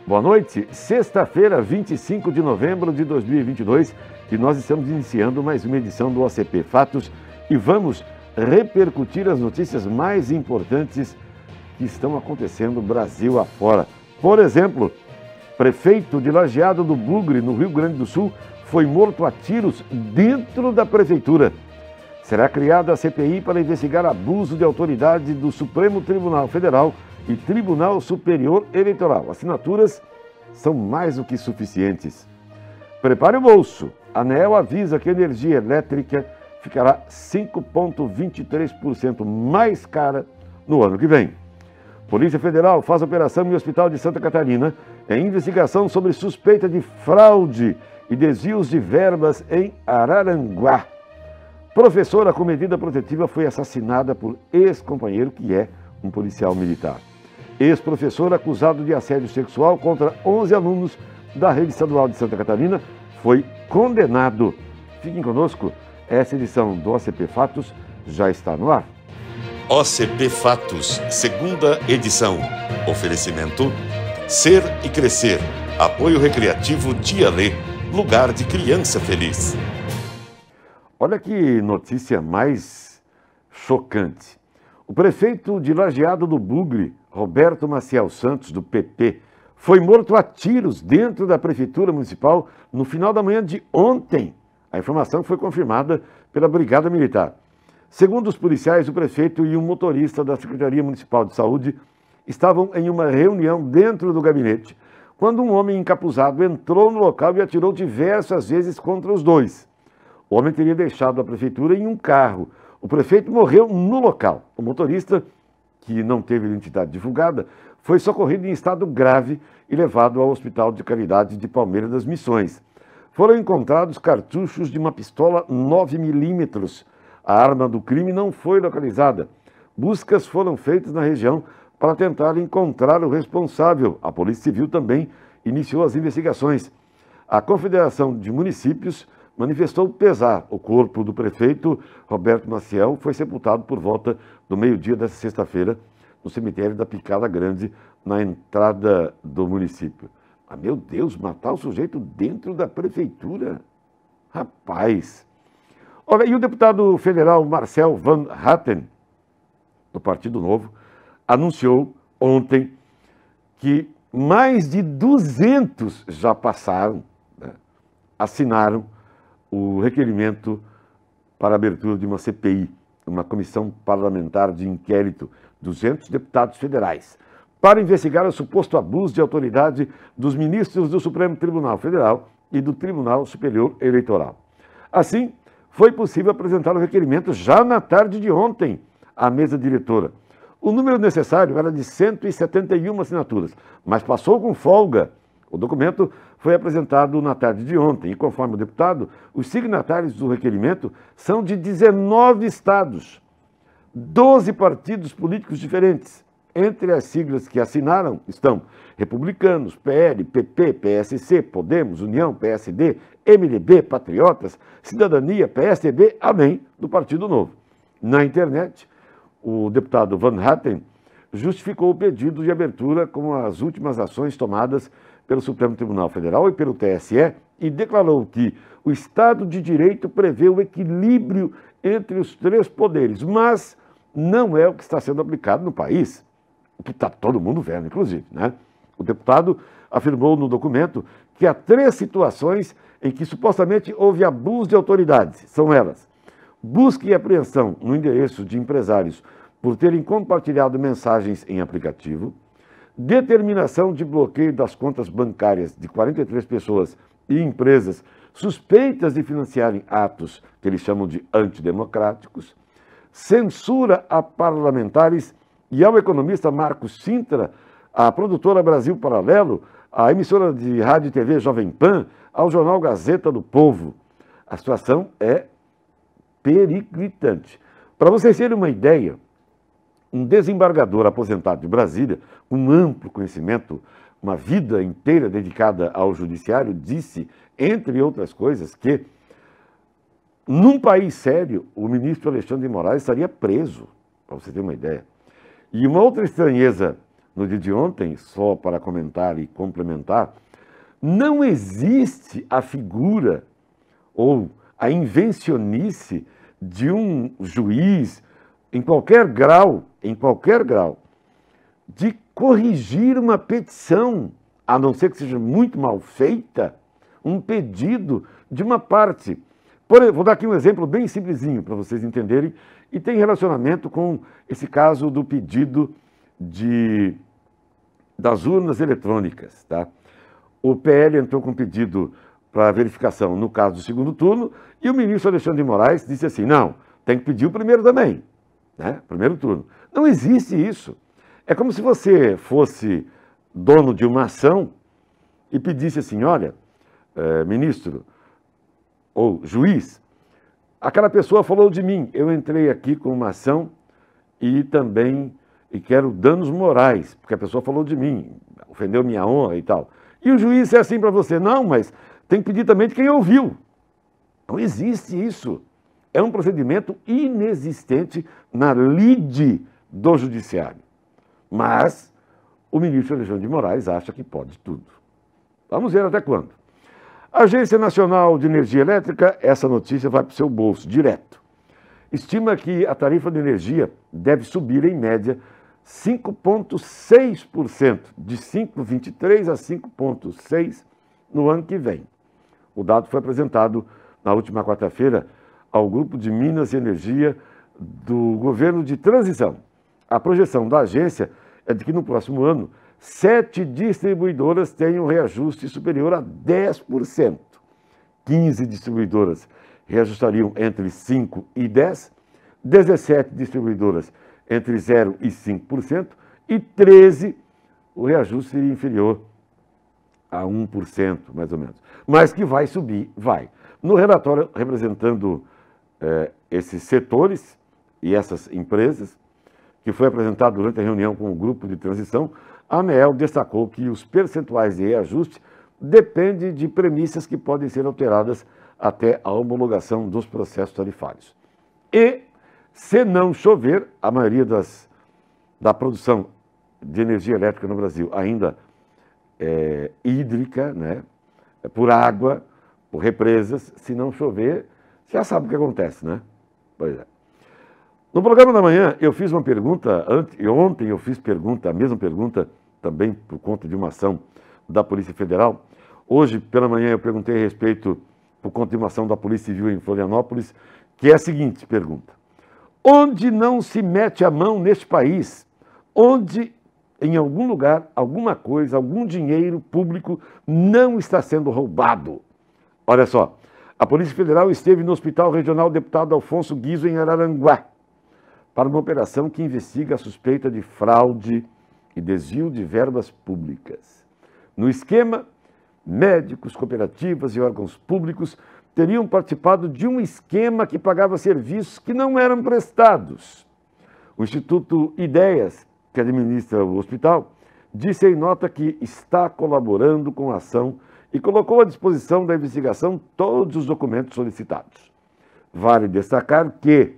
Boa noite, sexta-feira, 25 de novembro de 2022, e nós estamos iniciando mais uma edição do OCP Fatos e vamos repercutir as notícias mais importantes que estão acontecendo Brasil afora. Por exemplo, prefeito de Lajeado do Bugre, no Rio Grande do Sul, foi morto a tiros dentro da prefeitura. Será criada a CPI para investigar abuso de autoridade do Supremo Tribunal Federal e Tribunal Superior Eleitoral. Assinaturas são mais do que suficientes. Prepare o bolso. A ANEEL avisa que a energia elétrica ficará 5,23% mais cara no ano que vem. Polícia Federal faz operação em Hospital de Santa Catarina em investigação sobre suspeita de fraude e desvios de verbas em Araranguá. Professora com medida protetiva foi assassinada por ex-companheiro que é um policial militar. Ex-professor acusado de assédio sexual contra 11 alunos da rede estadual de Santa Catarina foi condenado. Fiquem conosco, essa edição do OCP Fatos já está no ar. OCP Fatos, segunda edição. Oferecimento Ser e Crescer. Apoio Recreativo Dialê, lugar de criança feliz. Olha que notícia mais chocante. O prefeito de Lajeado do Bugre, Roberto Maciel Santos, do PP, foi morto a tiros dentro da Prefeitura Municipal no final da manhã de ontem. A informação foi confirmada pela Brigada Militar. Segundo os policiais, o prefeito e um motorista da Secretaria Municipal de Saúde estavam em uma reunião dentro do gabinete, quando um homem encapuzado entrou no local e atirou diversas vezes contra os dois. O homem teria deixado a prefeitura em um carro. O prefeito morreu no local. O motorista, que não teve identidade divulgada, foi socorrido em estado grave e levado ao Hospital de Caridade de Palmeira das Missões. Foram encontrados cartuchos de uma pistola 9mm. A arma do crime não foi localizada. Buscas foram feitas na região para tentar encontrar o responsável. A Polícia Civil também iniciou as investigações. A Confederação de Municípios manifestou pesar. O corpo do prefeito Roberto Maciel foi sepultado por volta do meio-dia desta sexta-feira no cemitério da Picada Grande, na entrada do município. Ah, meu Deus, matar o sujeito dentro da prefeitura? Rapaz! Olha, e o deputado federal Marcel Van Hatten, do Partido Novo, anunciou ontem que mais de 200 já passaram, assinaram o requerimento para a abertura de uma CPI, uma comissão parlamentar de inquérito, 200 deputados federais, para investigar o suposto abuso de autoridade dos ministros do Supremo Tribunal Federal e do Tribunal Superior Eleitoral. Assim, foi possível apresentar o requerimento já na tarde de ontem à mesa diretora. O número necessário era de 171 assinaturas, mas passou com folga. O documento foi apresentado na tarde de ontem e, conforme o deputado, os signatários do requerimento são de 19 estados, 12 partidos políticos diferentes. Entre as siglas que assinaram estão Republicanos, PL, PP, PSC, Podemos, União, PSD, MDB, Patriotas, Cidadania, PSDB, Amém, do Partido Novo. Na internet, o deputado Van Hatten justificou o pedido de abertura com as últimas ações tomadas pelo Supremo Tribunal Federal e pelo TSE e declarou que o Estado de Direito prevê o equilíbrio entre os três poderes, mas não é o que está sendo aplicado no país, o que está todo mundo vendo, inclusive, né? O deputado afirmou no documento que há 3 situações em que supostamente houve abuso de autoridades. São elas: busca e apreensão no endereço de empresários por terem compartilhado mensagens em aplicativo, determinação de bloqueio das contas bancárias de 43 pessoas e empresas suspeitas de financiarem atos que eles chamam de antidemocráticos, censura a parlamentares e ao economista Marcos Sintra, à produtora Brasil Paralelo, à emissora de rádio e TV Jovem Pan, ao jornal Gazeta do Povo. A situação é periclitante. Para vocês terem uma ideia, um desembargador aposentado de Brasília, com amplo conhecimento, uma vida inteira dedicada ao judiciário, disse, entre outras coisas, que num país sério, o ministro Alexandre de Moraes estaria preso, para você ter uma ideia. E uma outra estranheza no dia de ontem, só para comentar e complementar, não existe a figura ou a invencionice de um juiz em qualquer grau, de corrigir uma petição, a não ser que seja muito mal feita, um pedido de uma parte. Vou dar aqui um exemplo bem simplesinho para vocês entenderem, e tem relacionamento com esse caso do pedido das urnas eletrônicas, tá? O PL entrou com pedido para verificação no caso do segundo turno, e o ministro Alexandre de Moraes disse assim, não, tem que pedir o primeiro também, né? Primeiro turno. Não existe isso. É como se você fosse dono de uma ação e pedisse assim, olha, ministro ou juiz, aquela pessoa falou de mim, eu entrei aqui com uma ação e quero danos morais, porque a pessoa falou de mim, ofendeu minha honra e tal. E o juiz é assim para você, não, mas tem que pedir também de quem ouviu. Não existe isso. É um procedimento inexistente na lide do judiciário. Mas o ministro Alexandre de Moraes acha que pode tudo. Vamos ver até quando. Agência Nacional de Energia Elétrica, essa notícia vai para o seu bolso, direto. Estima que a tarifa de energia deve subir, em média, 5,6%, de 5,23% a 5,6% no ano que vem. O dado foi apresentado na última quarta-feira ao Grupo de Minas e Energia do Governo de Transição. A projeção da agência é de que no próximo ano 7 distribuidoras tenham reajuste superior a 10%. 15 distribuidoras reajustariam entre 5% e 10%, 17 distribuidoras entre 0% e 5%, e 13 o reajuste seria inferior a 1%, mais ou menos. Mas que vai subir, vai. No relatório representando esses setores e essas empresas, que foi apresentado durante a reunião com o grupo de transição, a ANEEL destacou que os percentuais de reajuste dependem de premissas que podem ser alteradas até a homologação dos processos tarifários. E, se não chover, a maioria da produção de energia elétrica no Brasil ainda é hídrica, né? Por água, por represas. Se não chover, já sabe o que acontece, né? Pois é. No programa da manhã, eu fiz uma pergunta, ontem eu fiz a mesma pergunta, também por conta de uma ação da Polícia Federal. Hoje, pela manhã, eu perguntei a respeito, por conta de uma ação da Polícia Civil em Florianópolis, que é a seguinte pergunta. Onde não se mete a mão neste país? Onde, em algum lugar, alguma coisa, algum dinheiro público não está sendo roubado? Olha só, a Polícia Federal esteve no Hospital Regional Deputado Alfonso Guizzo, em Araranguá, para uma operação que investiga a suspeita de fraude e desvio de verbas públicas. No esquema, médicos, cooperativas e órgãos públicos teriam participado de um esquema que pagava serviços que não eram prestados. O Instituto Ideias, que administra o hospital, disse em nota que está colaborando com a ação e colocou à disposição da investigação todos os documentos solicitados. Vale destacar que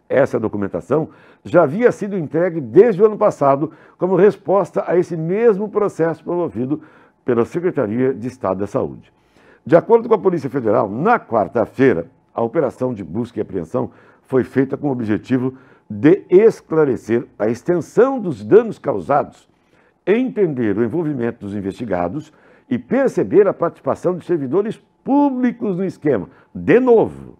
essa documentação já havia sido entregue desde o ano passado como resposta a esse mesmo processo promovido pela Secretaria de Estado da Saúde. De acordo com a Polícia Federal, na quarta-feira, a operação de busca e apreensão foi feita com o objetivo de esclarecer a extensão dos danos causados, entender o envolvimento dos investigados e perceber a participação de servidores públicos no esquema. De novo,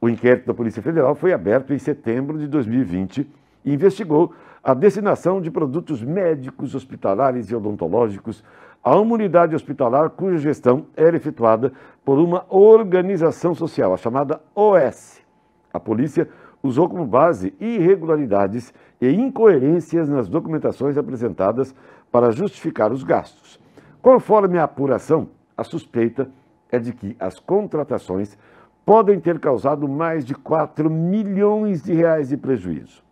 o inquérito da Polícia Federal foi aberto em setembro de 2020 e investigou a destinação de produtos médicos, hospitalares e odontológicos a uma unidade hospitalar cuja gestão era efetuada por uma organização social, a chamada OS. A polícia usou como base irregularidades e incoerências nas documentações apresentadas para justificar os gastos. Conforme a apuração, a suspeita é de que as contratações podem ter causado mais de 4 milhões de reais de prejuízo.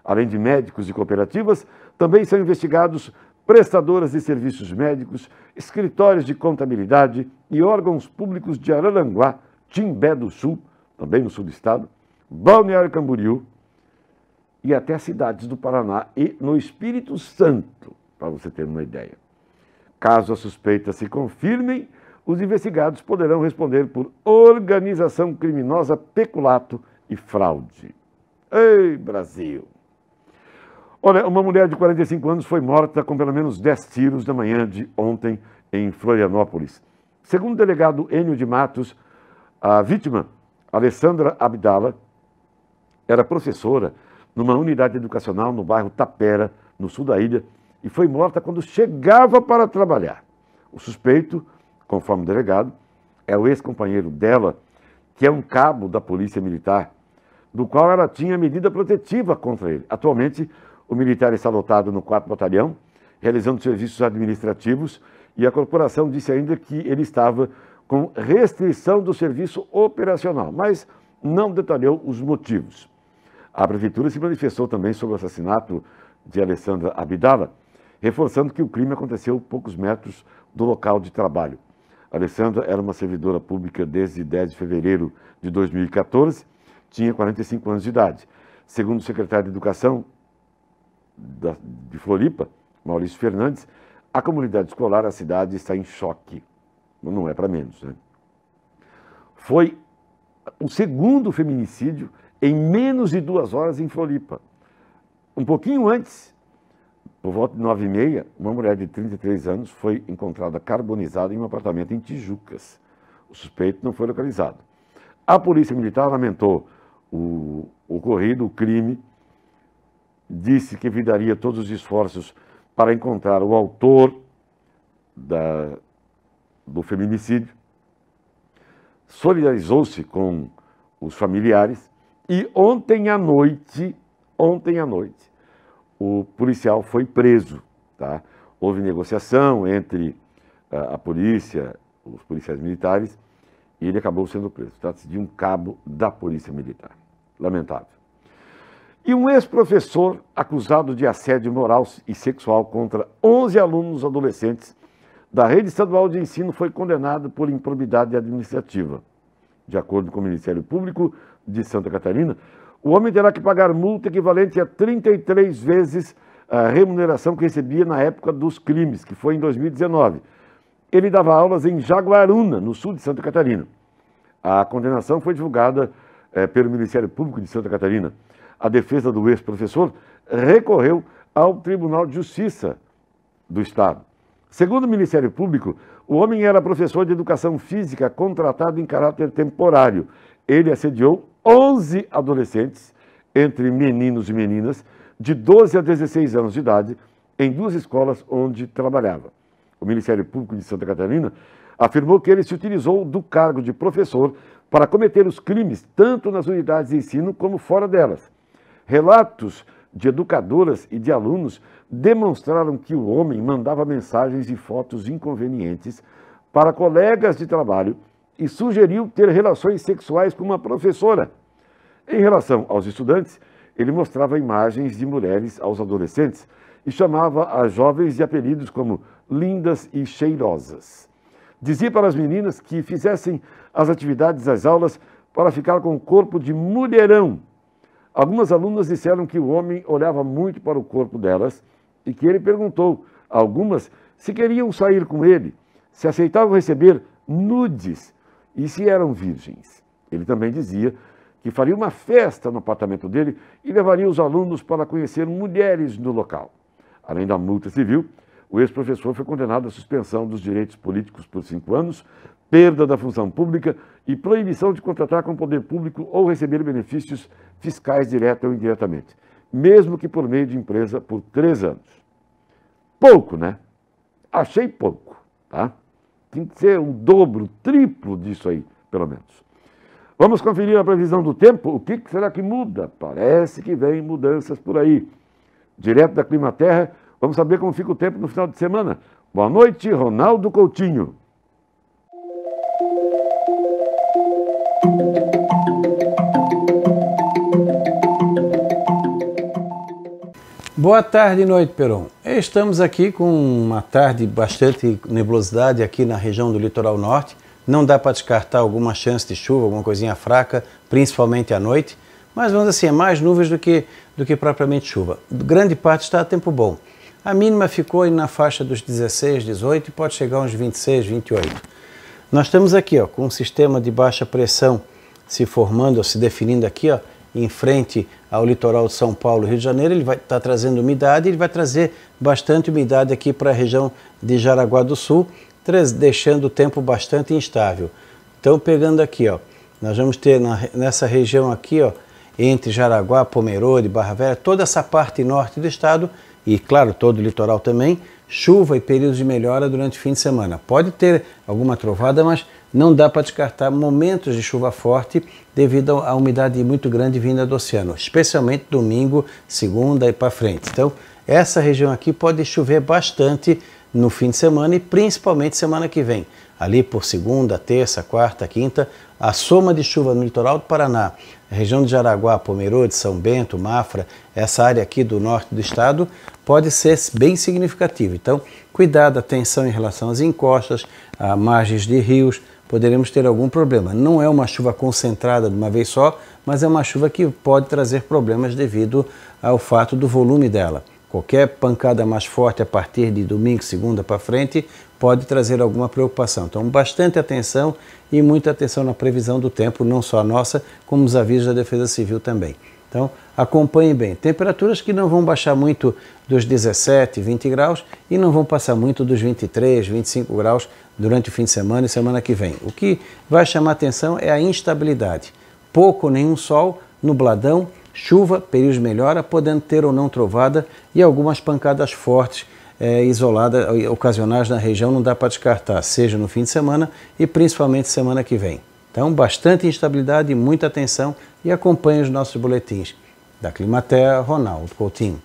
Além de médicos e cooperativas, também são investigados prestadoras de serviços médicos, escritórios de contabilidade e órgãos públicos de Araranguá, Timbé do Sul, também no sul do estado, Balneário Camboriú, e até cidades do Paraná e no Espírito Santo, para você ter uma ideia. Caso as suspeitas se confirmem, os investigados poderão responder por organização criminosa, peculato e fraude. Ei, Brasil! Olha, uma mulher de 45 anos foi morta com pelo menos 10 tiros na manhã de ontem em Florianópolis. Segundo o delegado Enio de Matos, a vítima, Alessandra Abdala, era professora numa unidade educacional no bairro Tapera, no sul da ilha, e foi morta quando chegava para trabalhar. O suspeito, conforme o delegado, é o ex-companheiro dela, que é um cabo da Polícia Militar, do qual ela tinha medida protetiva contra ele. Atualmente, o militar está lotado no 4º Batalhão, realizando serviços administrativos, e a corporação disse ainda que ele estava com restrição do serviço operacional, mas não detalhou os motivos. A Prefeitura se manifestou também sobre o assassinato de Alessandra Abdala, reforçando que o crime aconteceu a poucos metros do local de trabalho. Alessandra era uma servidora pública desde 10 de fevereiro de 2014, tinha 45 anos de idade. Segundo o secretário de Educação de Floripa, Maurício Fernandes, a comunidade escolar, a cidade está em choque. Não é para menos, né? Foi o segundo feminicídio em menos de 2 horas em Floripa. Um pouquinho antes, por volta de 9h30, uma mulher de 33 anos foi encontrada carbonizada em um apartamento em Tijucas. O suspeito não foi localizado. A Polícia Militar lamentou o ocorrido, o crime, disse que envidaria todos os esforços para encontrar o autor do feminicídio, solidarizou-se com os familiares e ontem à noite, o policial foi preso, tá? Houve negociação entre a polícia, os policiais militares, e ele acabou sendo preso. Trata-se de um cabo da Polícia Militar. Lamentável. E um ex-professor acusado de assédio moral e sexual contra 11 alunos adolescentes da rede estadual de ensino foi condenado por improbidade administrativa. De acordo com o Ministério Público de Santa Catarina, o homem terá que pagar multa equivalente a 33 vezes a remuneração que recebia na época dos crimes, que foi em 2019. Ele dava aulas em Jaguaruna, no sul de Santa Catarina. A condenação foi divulgada pelo Ministério Público de Santa Catarina. A defesa do ex-professor recorreu ao Tribunal de Justiça do Estado. Segundo o Ministério Público, o homem era professor de educação física contratado em caráter temporário. Ele assediou 11 adolescentes, entre meninos e meninas, de 12 a 16 anos de idade, em 2 escolas onde trabalhava. O Ministério Público de Santa Catarina afirmou que ele se utilizou do cargo de professor para cometer os crimes, tanto nas unidades de ensino como fora delas. Relatos de educadoras e de alunos demonstraram que o homem mandava mensagens e fotos inconvenientes para colegas de trabalho e sugeriu ter relações sexuais com uma professora. Em relação aos estudantes, ele mostrava imagens de mulheres aos adolescentes e chamava as jovens de apelidos como lindas e cheirosas. Dizia para as meninas que fizessem as atividades das aulas para ficar com o corpo de mulherão. Algumas alunas disseram que o homem olhava muito para o corpo delas e que ele perguntou a algumas se queriam sair com ele, se aceitavam receber nudes e se eram virgens. Ele também dizia que faria uma festa no apartamento dele e levaria os alunos para conhecer mulheres no local. Além da multa civil, o ex-professor foi condenado à suspensão dos direitos políticos por 5 anos, perda da função pública e proibição de contratar com o poder público ou receber benefícios fiscais direta ou indiretamente, mesmo que por meio de empresa por 3 anos. Pouco, né? Achei pouco, tá? Tem que ser um dobro, triplo disso aí, pelo menos. Vamos conferir a previsão do tempo. O que será que muda? Parece que vem mudanças por aí. Direto da Climaterra, vamos saber como fica o tempo no final de semana. Boa noite, Ronaldo Coutinho. Boa tarde e noite, Peron. Estamos aqui com uma tarde bastante nebulosidade aqui na região do litoral norte. Não dá para descartar alguma chance de chuva, alguma coisinha fraca, principalmente à noite. mas vamos dizer assim, é mais nuvens do que propriamente chuva. Grande parte está a tempo bom. A mínima ficou aí na faixa dos 16, 18 e pode chegar a uns 26, 28. Nós estamos aqui, ó, com um sistema de baixa pressão se formando, ou se definindo aqui, ó, em frente ao litoral de São Paulo e Rio de Janeiro. Ele vai estar trazendo umidade, ele vai trazer bastante umidade aqui para a região de Jaraguá do Sul, deixando o tempo bastante instável. Então, pegando aqui, ó, nós vamos ter nessa região aqui, ó, entre Jaraguá, Pomerode, Barra Velha, toda essa parte norte do estado e, claro, todo o litoral também, chuva e períodos de melhora durante o fim de semana. Pode ter alguma trovada, mas não dá para descartar momentos de chuva forte devido à umidade muito grande vinda do oceano, especialmente domingo, segunda e para frente. Então, essa região aqui pode chover bastante no fim de semana e principalmente semana que vem. Ali por segunda, terça, quarta, quinta, a soma de chuva no litoral do Paraná, a região de Jaraguá, Pomerode, São Bento, Mafra, essa área aqui do norte do estado, pode ser bem significativa. Então, cuidado, atenção em relação às encostas, a margens de rios, poderemos ter algum problema. Não é uma chuva concentrada de uma vez só, mas é uma chuva que pode trazer problemas devido ao fato do volume dela. Qualquer pancada mais forte a partir de domingo, segunda para frente, pode trazer alguma preocupação. Então, bastante atenção e muita atenção na previsão do tempo, não só a nossa, como os avisos da Defesa Civil também. Então, acompanhem bem. Temperaturas que não vão baixar muito dos 17, 20 graus e não vão passar muito dos 23, 25 graus durante o fim de semana e semana que vem. O que vai chamar atenção é a instabilidade. Pouco ou nenhum sol, nubladão, chuva, períodos de melhora, podendo ter ou não trovada e algumas pancadas fortes, isoladas, ocasionais na região, não dá para descartar, seja no fim de semana e principalmente semana que vem. Então, bastante instabilidade e muita atenção e acompanhe os nossos boletins. Da Climaterra, Ronaldo Coutinho.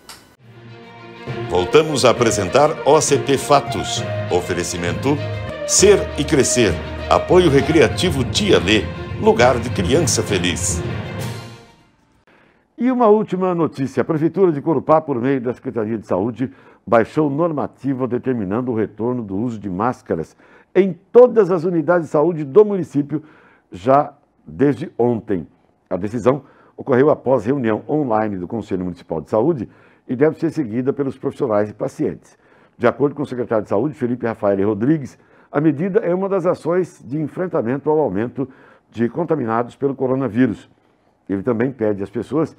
Voltamos a apresentar OCP Fatos. Oferecimento Ser e Crescer. Apoio Recreativo Tia Lê. Lugar de criança feliz. E uma última notícia. A Prefeitura de Corupá, por meio da Secretaria de Saúde, baixou normativa determinando o retorno do uso de máscaras em todas as unidades de saúde do município já desde ontem. A decisão ocorreu após reunião online do Conselho Municipal de Saúde e deve ser seguida pelos profissionais e pacientes. De acordo com o secretário de Saúde, Felipe Rafael Rodrigues, a medida é uma das ações de enfrentamento ao aumento de contaminados pelo coronavírus. Ele também pede às pessoas,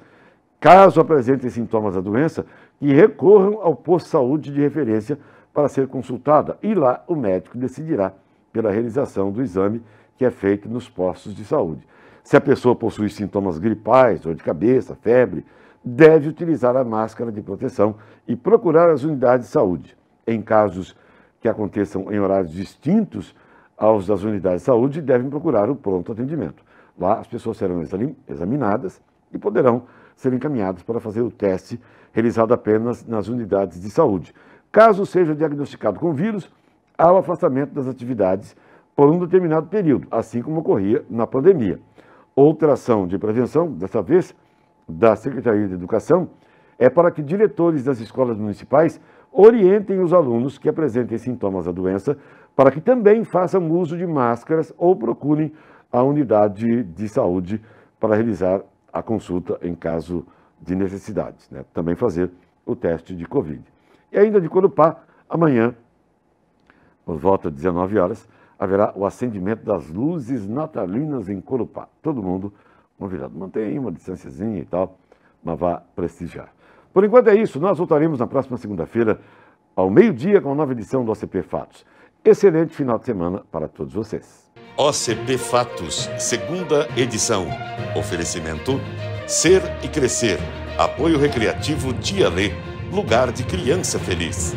caso apresentem sintomas da doença, que recorram ao posto de saúde de referência para ser consultada e lá o médico decidirá pela realização do exame que é feito nos postos de saúde. Se a pessoa possui sintomas gripais, dor de cabeça, febre, deve utilizar a máscara de proteção e procurar as unidades de saúde. Em casos que aconteçam em horários distintos aos das unidades de saúde, devem procurar o pronto atendimento. Lá as pessoas serão examinadas e poderão ser encaminhadas para fazer o teste realizado apenas nas unidades de saúde. Caso seja diagnosticado com vírus, há o afastamento das atividades por um determinado período, assim como ocorria na pandemia. Outra ação de prevenção, dessa vez da Secretaria de Educação, é para que diretores das escolas municipais orientem os alunos que apresentem sintomas da doença para que também façam uso de máscaras ou procurem a unidade de saúde para realizar a consulta em caso de necessidades, né? Também fazer o teste de Covid. E ainda de Corupá, amanhã, por volta de 19 horas, haverá o acendimento das luzes natalinas em Corupá. Todo mundo convidado. Mantenha aí uma distanciazinha e tal, mas vá prestigiar. Por enquanto é isso. Nós voltaremos na próxima segunda-feira, ao meio-dia, com a nova edição do OCP Fatos. Excelente final de semana para todos vocês. OCP Fatos, segunda edição. Oferecimento Ser e Crescer. Apoio Recreativo Tia Lê. Lugar de criança feliz.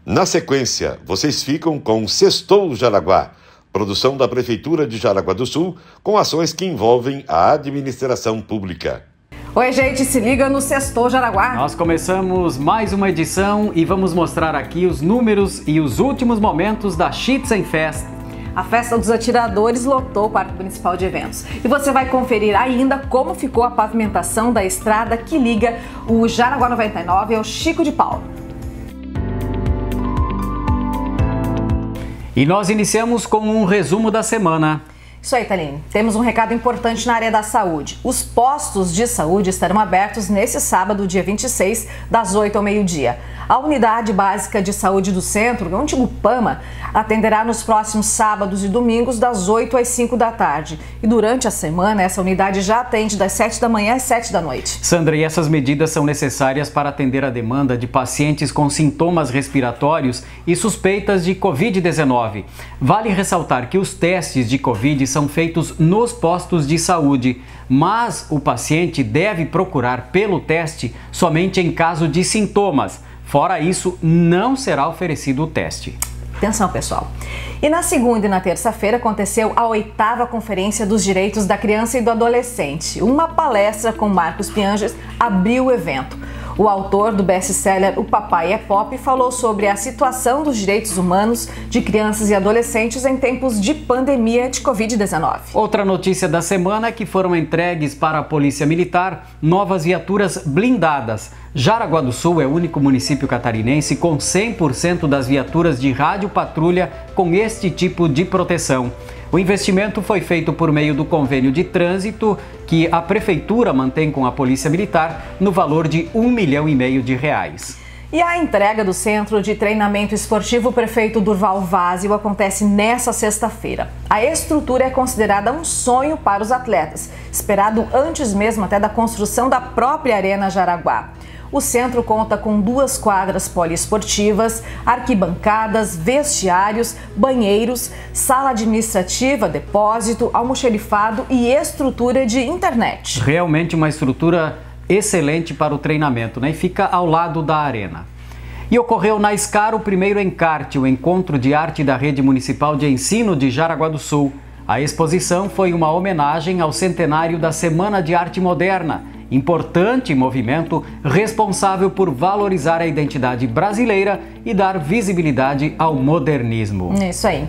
Na sequência, vocês ficam com Sextou Jaraguá, produção da Prefeitura de Jaraguá do Sul, com ações que envolvem a administração pública. Oi, gente, se liga no Sextou Jaraguá. Nós começamos mais uma edição e vamos mostrar aqui os números e os últimos momentos da Schützenfest. A festa dos atiradores lotou o Parque Municipal de Eventos. E você vai conferir ainda como ficou a pavimentação da estrada que liga o Jaraguá 99 ao Chico de Paulo. E nós iniciamos com um resumo da semana. Isso aí, Thaline. Temos um recado importante na área da saúde. Os postos de saúde estarão abertos nesse sábado, dia 26, das 8 ao meio-dia. A Unidade Básica de Saúde do Centro, o antigo PAMA, atenderá nos próximos sábados e domingos, das 8 às 5 da tarde. E durante a semana, essa unidade já atende das 7 da manhã às 7 da noite. Sandra, e essas medidas são necessárias para atender a demanda de pacientes com sintomas respiratórios e suspeitas de Covid-19. Vale ressaltar que os testes de Covid são feitos nos postos de saúde, mas o paciente deve procurar pelo teste somente em caso de sintomas. Fora isso, não será oferecido o teste. Atenção, pessoal. E na segunda e na terça-feira aconteceu a 8ª Conferência dos Direitos da Criança e do Adolescente. Uma palestra com Marcos Pianges abriu o evento. O autor do best-seller O Papai é Pop falou sobre a situação dos direitos humanos de crianças e adolescentes em tempos de pandemia de Covid-19. Outra notícia da semana é que foram entregues para a Polícia Militar novas viaturas blindadas. Jaraguá do Sul é o único município catarinense com 100% das viaturas de rádio patrulha com este tipo de proteção. O investimento foi feito por meio do convênio de trânsito que a Prefeitura mantém com a Polícia Militar no valor de R$ 1,5 milhão de reais. E a entrega do Centro de Treinamento Esportivo Prefeito Durval Vazio acontece nesta sexta-feira. A estrutura é considerada um sonho para os atletas, esperado antes mesmo até da construção da própria Arena Jaraguá. O centro conta com 2 quadras poliesportivas, arquibancadas, vestiários, banheiros, sala administrativa, depósito, almoxerifado e estrutura de internet. Realmente uma estrutura excelente para o treinamento, né? E fica ao lado da arena. E ocorreu na SCAR o primeiro encarte, o Encontro de Arte da Rede Municipal de Ensino de Jaraguá do Sul. A exposição foi uma homenagem ao centenário da Semana de Arte Moderna, importante movimento responsável por valorizar a identidade brasileira e dar visibilidade ao modernismo. Isso aí.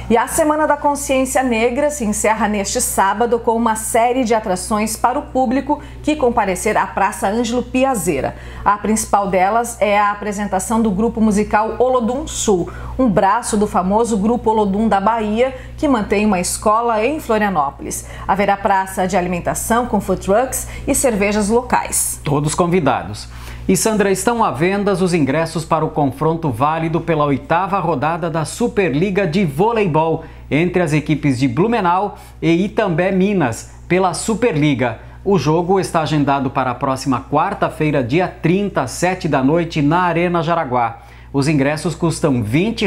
E a Semana da Consciência Negra se encerra neste sábado com uma série de atrações para o público que comparecer à Praça Ângelo Piazeira. A principal delas é a apresentação do grupo musical Olodum Sul, um braço do famoso grupo Olodum da Bahia, que mantém uma escola em Florianópolis. Haverá praça de alimentação com food trucks e cervejas locais. Todos convidados. E Sandra, estão à venda os ingressos para o confronto válido pela 8ª rodada da Superliga de Voleibol entre as equipes de Blumenau e Itambé Minas pela Superliga. O jogo está agendado para a próxima quarta-feira, dia 30, às 7 da noite, na Arena Jaraguá. Os ingressos custam R$ 20,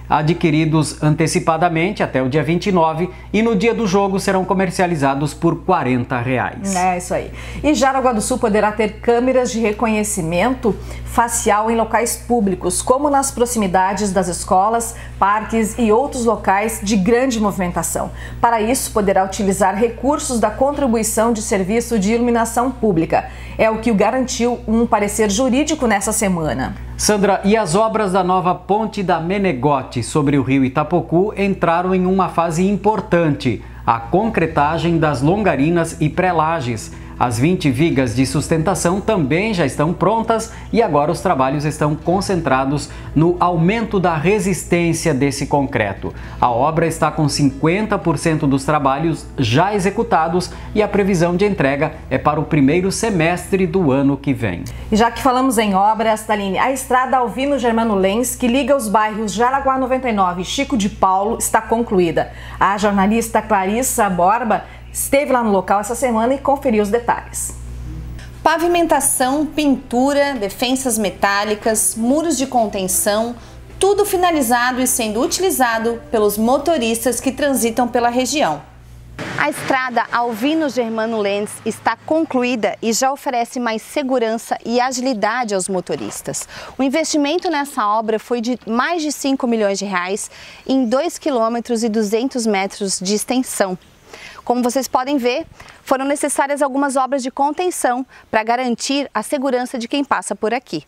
adquiridos antecipadamente até o dia 29 e no dia do jogo serão comercializados por R$ 40. É isso aí. E Jaraguá do Sul poderá ter câmeras de reconhecimento facial em locais públicos, como nas proximidades das escolas, parques e outros locais de grande movimentação. Para isso, poderá utilizar recursos da contribuição de serviço de iluminação pública. É o que garantiu um parecer jurídico nessa semana. Sandra, e as obras da nova Ponte da Menegote sobre o rio Itapocu entraram em uma fase importante, a concretagem das longarinas e pré-lajes. As 20 vigas de sustentação também já estão prontas e agora os trabalhos estão concentrados no aumento da resistência desse concreto. A obra está com 50% dos trabalhos já executados e a previsão de entrega é para o primeiro semestre do ano que vem. E já que falamos em obras, Thaline, a estrada Alvino Germano Lens, que liga os bairros Jaraguá 99 e Chico de Paulo, está concluída. A jornalista Clarissa Borba esteve lá no local essa semana e conferiu os detalhes. Pavimentação, pintura, defensas metálicas, muros de contenção, tudo finalizado e sendo utilizado pelos motoristas que transitam pela região. A estrada Alvino Germano Lens está concluída e já oferece mais segurança e agilidade aos motoristas. O investimento nessa obra foi de mais de R$ 5 milhões em 2 quilômetros e 200 metros de extensão. Como vocês podem ver, foram necessárias algumas obras de contenção para garantir a segurança de quem passa por aqui.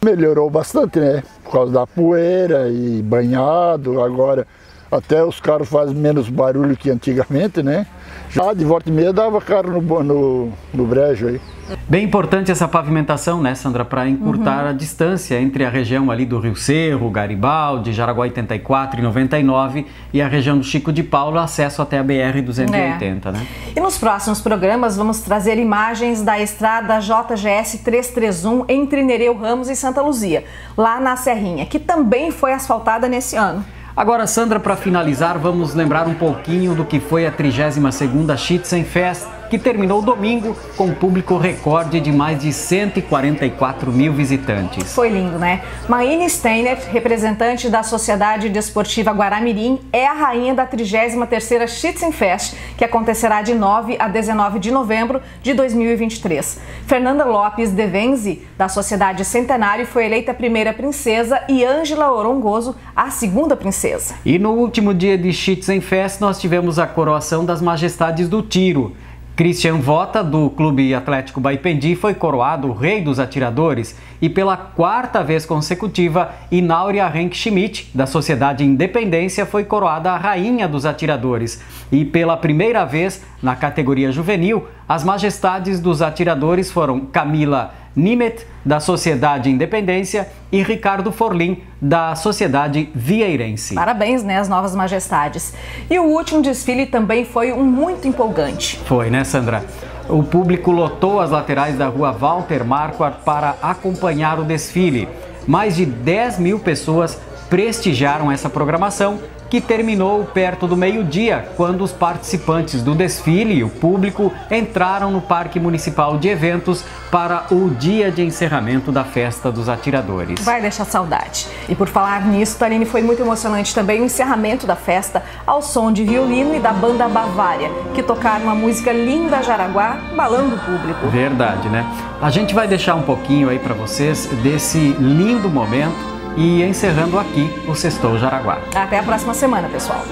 Melhorou bastante, né? Por causa da poeira e banhado. Agora Até os carros fazem menos barulho que antigamente, né? Já de volta e meia dava carro no brejo aí. Bem importante essa pavimentação, né, Sandra, para encurtar a distância entre a região ali do Rio Cerro, Garibaldi, Jaraguá 84 e 99 e a região do Chico de Paulo, acesso até a BR-280, né? E nos próximos programas vamos trazer imagens da estrada JGS 331 entre Nereu Ramos e Santa Luzia, lá na Serrinha, que também foi asfaltada nesse ano. Agora, Sandra, para finalizar, vamos lembrar um pouquinho do que foi a 32ª Schützenfest, que terminou domingo com público recorde de mais de 144 mil visitantes. Foi lindo, né? Maine Steiner, representante da Sociedade Desportiva Guaramirim, é a rainha da 33ª Schützenfest, que acontecerá de 9 a 19 de novembro de 2023. Fernanda Lopes Devenzi, da Sociedade Centenário, foi eleita a primeira princesa e Ângela Orongoso a segunda princesa. E no último dia de Schützenfest, nós tivemos a coroação das majestades do tiro. Christian Vota, do Clube Atlético Baipendi, foi coroado o rei dos atiradores e pela 4ª vez consecutiva, Inauria Henk Schmidt, da Sociedade Independência, foi coroada a rainha dos atiradores. E pela primeira vez, na categoria juvenil, as majestades dos atiradores foram Camila Nimet, da Sociedade Independência, e Ricardo Forlim, da Sociedade Vieirense. Parabéns, né, às novas majestades. E o último desfile também foi muito empolgante. Foi, né, Sandra? O público lotou as laterais da rua Walter Marquardt para acompanhar o desfile. Mais de 10 mil pessoas prestigiaram essa programação, que terminou perto do meio-dia, quando os participantes do desfile e o público entraram no Parque Municipal de Eventos para o dia de encerramento da Festa dos Atiradores. Vai deixar saudade. E por falar nisso, Taline, foi muito emocionante também o encerramento da festa ao som de violino e da banda Bavária, que tocaram a música Linda Jaraguá, balando o público. Verdade, né? A gente vai deixar um pouquinho aí para vocês desse lindo momento e encerrando aqui o Sextou Jaraguá. Até a próxima semana, pessoal.